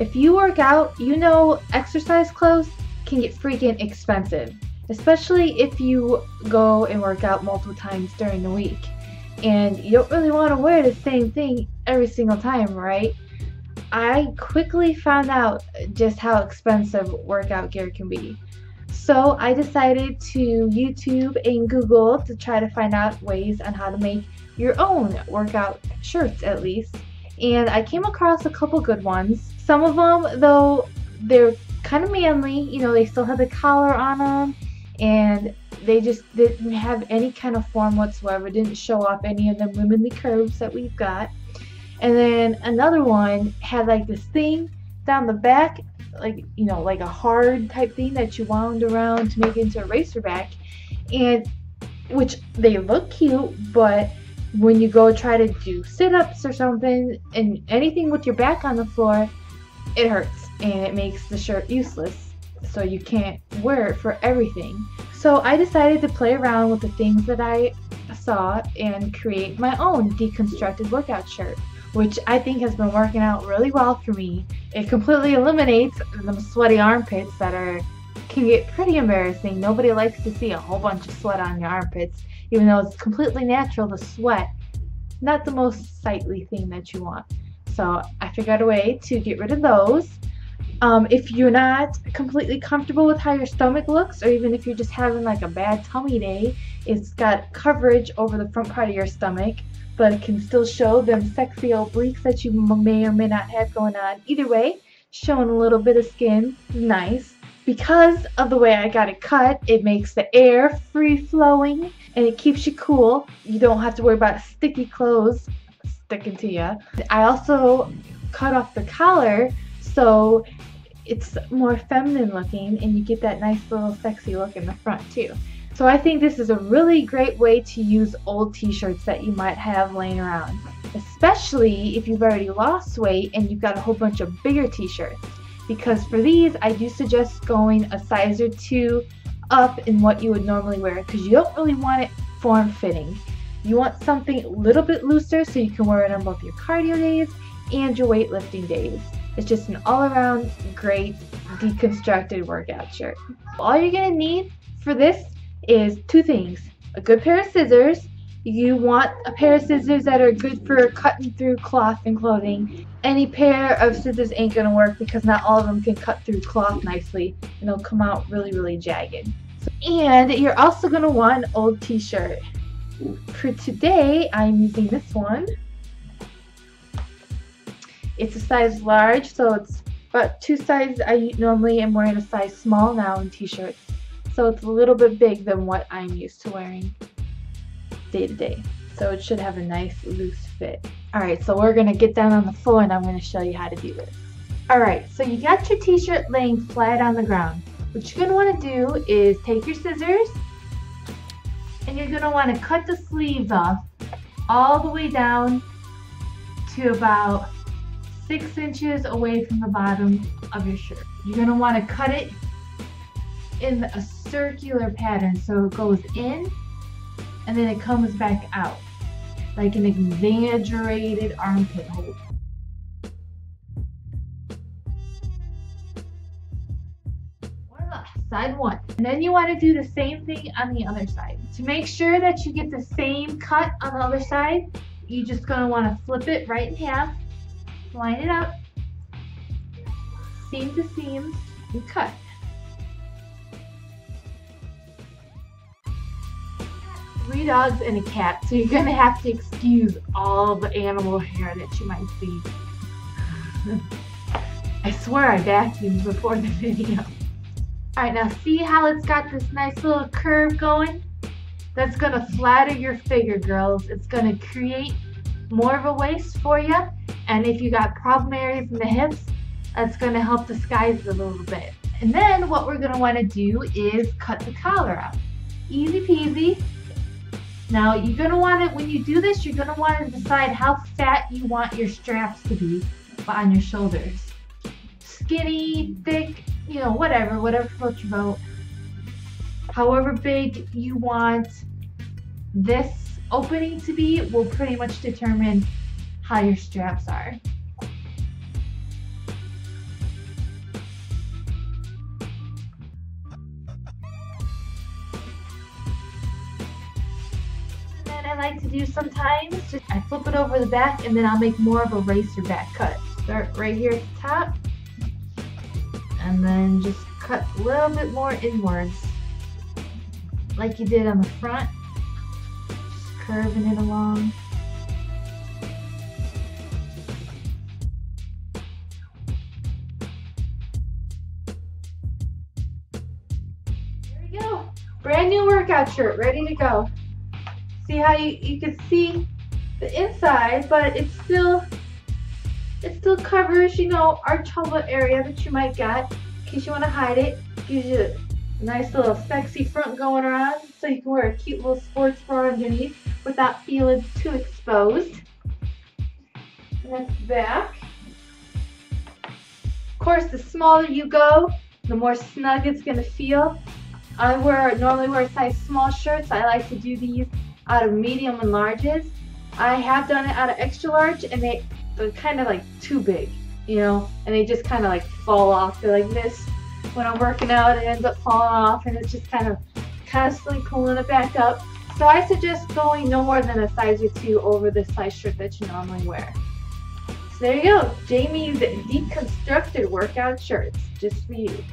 If you work out, you know exercise clothes can get freaking expensive, especially if you go and work out multiple times during the week. And you don't really want to wear the same thing every single time, right? I quickly found out just how expensive workout gear can be. So I decided to YouTube and Google to try to find out ways on how to make your own workout shirts at least. And I came across a couple good ones. Some of them, though, they're kind of manly. You know, they still have the collar on them, and they just didn't have any kind of form whatsoever. Didn't show off any of the womanly curves that we've got. And then another one had like this thing down the back, like, you know, like a hard type thing that you wound around to make it into a racerback, and which they look cute, but when you go try to do sit-ups or something and anything with your back on the floor, it hurts and it makes the shirt useless. So you can't wear it for everything. So I decided to play around with the things that I saw and create my own deconstructed workout shirt, which I think has been working out really well for me. It completely eliminates them sweaty armpits that can get pretty embarrassing. Nobody likes to see a whole bunch of sweat on your armpits, even though it's completely natural to sweat. Not the most sightly thing that you want. So I figured out a way to get rid of those. If you're not completely comfortable with how your stomach looks, or even if you're just having like a bad tummy day, it's got coverage over the front part of your stomach, but it can still show them sexy obliques that you may or may not have going on. Either way, showing a little bit of skin is nice. Because of the way I got it cut, it makes the air free-flowing and it keeps you cool. You don't have to worry about sticky clothes sticking to you. I also cut off the collar so it's more feminine looking and you get that nice little sexy look in the front too. So I think this is a really great way to use old t-shirts that you might have laying around, especially if you've already lost weight and you've got a whole bunch of bigger t-shirts. Because for these, I do suggest going a size or two up in what you would normally wear, because you don't really want it form-fitting. You want something a little bit looser so you can wear it on both your cardio days and your weightlifting days. It's just an all-around great deconstructed workout shirt. All you're going to need for this is two things: a good pair of scissors. You want a pair of scissors that are good for cutting through cloth and clothing. Any pair of scissors ain't gonna work because not all of them can cut through cloth nicely and they'll come out really, really jagged. And you're also gonna want an old t-shirt. For today, I'm using this one. It's a size large, so it's about two sizes. I normally am wearing a size small now in t-shirts. So it's a little bit big than what I'm used to wearing day to day. So it should have a nice loose fit. Alright, so we're going to get down on the floor and I'm going to show you how to do this. Alright, so you got your t-shirt laying flat on the ground. What you're going to want to do is take your scissors and you're going to want to cut the sleeves off all the way down to about 6 inches away from the bottom of your shirt. You're going to want to cut it in a circular pattern so it goes in and then it comes back out like an exaggerated armpit hole. Side one. And then you want to do the same thing on the other side. To make sure that you get the same cut on the other side, you're just going to want to flip it right in half, line it up, seam to seam, and cut. Three dogs and a cat, so you're going to have to excuse all the animal hair that you might see. I swear I vacuumed before the video. Alright, now see how it's got this nice little curve going? That's going to flatter your figure, girls. It's going to create more of a waist for you, and if you got problem areas in the hips, that's going to help disguise it a little bit. And then what we're going to want to do is cut the collar out. Easy peasy. Now you're going to want to, when you do this, you're going to want to decide how fat you want your straps to be on your shoulders. Skinny, thick, you know, whatever floats your boat. However big you want this opening to be will pretty much determine how your straps are. I like to do sometimes, just I flip it over the back and then I'll make more of a racer back cut. Start right here at the top and then just cut a little bit more inwards like you did on the front, just curving it along. There we go. Brand new workout shirt, ready to go. See how you can see the inside, but it still covers, you know, arch helmet area that you might get in case you want to hide it. Gives you a nice little sexy front going around, so you can wear a cute little sports bra underneath without feeling too exposed. And that's the back. Of course, the smaller you go, the more snug it's gonna feel. I normally wear size small shirts. I like to do these out of medium and larges. I have done it out of extra large, and they're kind of like too big, you know, and they just kind of like fall off. They're like this. When I'm working out, it ends up falling off, and it's just kind of constantly pulling it back up. So I suggest going no more than a size or 2 over the size shirt that you normally wear. So there you go, Jamie's Deconstructed workout shirts, just for you.